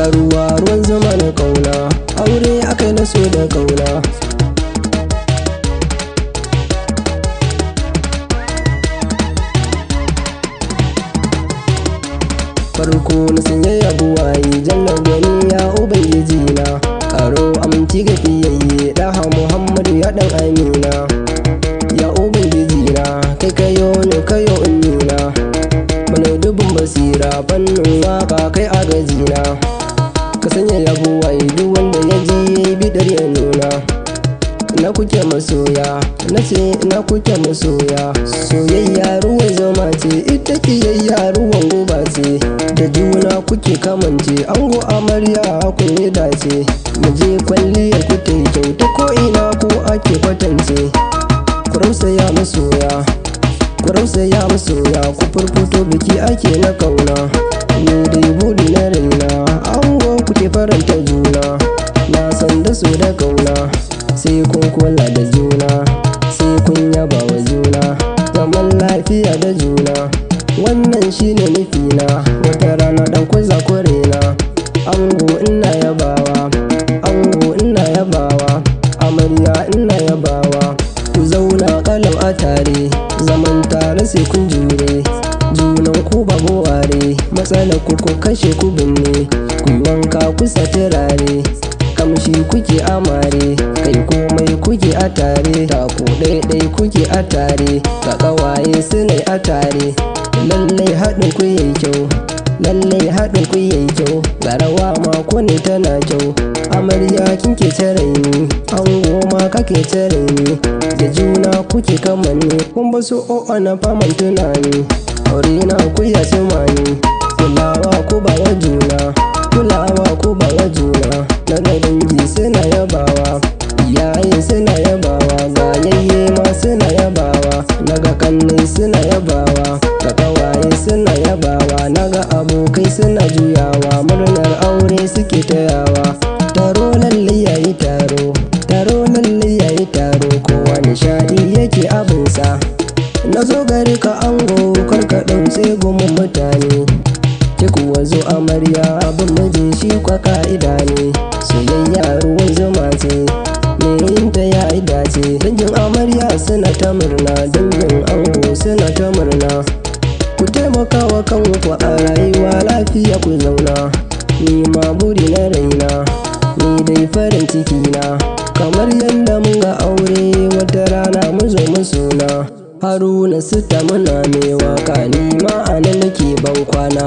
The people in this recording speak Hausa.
sha ruwan zama na kauna, aure aka na so da kauna. Farko na sanya yabuwaye jannar gani ya ubangiji na, karo aminci ga fiyayye daha Muhammadu ya dan Amina. Ya ubangiji na kai kayo ne kayo ummina, mana dubin basira fannin waka kai agajina. Ka sanya yabuwaye duk wanda ya ji yayi bidar ya nuna. Na kuke masoya, na ce na kuke masoya, soyayya ruwan zama ce, ita kiyayya ruwan guba ce, da juna kuke kamance, ango amarya kun yi dace. Muje kwalliyar ku ta yi kyau ta ko'ina ko ake kwatance. Ku rausaya masoya, ku rausaya masoya, ku furfuto biki ake na kauna. Ni dai buri na raina, ango kuke faranta juna, na san da so da kauna. Sai kun kula da juna, sai kun yaba wa juna, zaman lafiya da juna, wannan shine nufina. Wata rana dan kuza kurena, ango ina yabawa, ango ina yabawa, amarya ina yabawa. Ku zauna kalau a tare, zaman tare sai kun jure, junan ku babu ware, matsalar ku kashe ku binne, ku wanka kusa turare, kamshi kuke amare, kai komai kuke a tare, taku ɗaiɗai kuke a tare, ga ƙawaye sunai a tare. Lallai haɗin ku yayi kyau, lallai haɗin ku yayi kyau, ga rawa ma ko ne tana kyau. Amarya kinke tare ni, ango ma kake tare ni, da juna kuke kamanni, kun ba su o'o na faman tunani. Aure na ku ya mani, kulawa ku ba wa juna, kulawa ku ba wa juna. Daga dangi suna yabawa, iyaye suna yabawa, ga yayye ma suna yabawa, naga kannai suna yabawa, ga kawaye suna yabawa, naga abokai suna juyawa, murnar aure suke tayawa. Taro lalle yayi taro, taro lalle yayi taro, kowa nishaɗi yake abinsa. Na zo gari ka ango karka ɗauce gumin mutane, ki kuwa zo amarya abin mijin shi kwa ka'ida ne. Soyayya ruwan zuma ce, me yin ta ya dace, dangin amarya suna ta murna, dangin ango suna ta murna. Ku taimaka wa kanku a rayuwa lafiya ku zauna, ni ma buri na raina, ni dai farin ciki na, kamar yadda mun ga aure wata rana mu zo mu suna. Haruna Sita muna mai waka, ni ma anan nake ban kwana.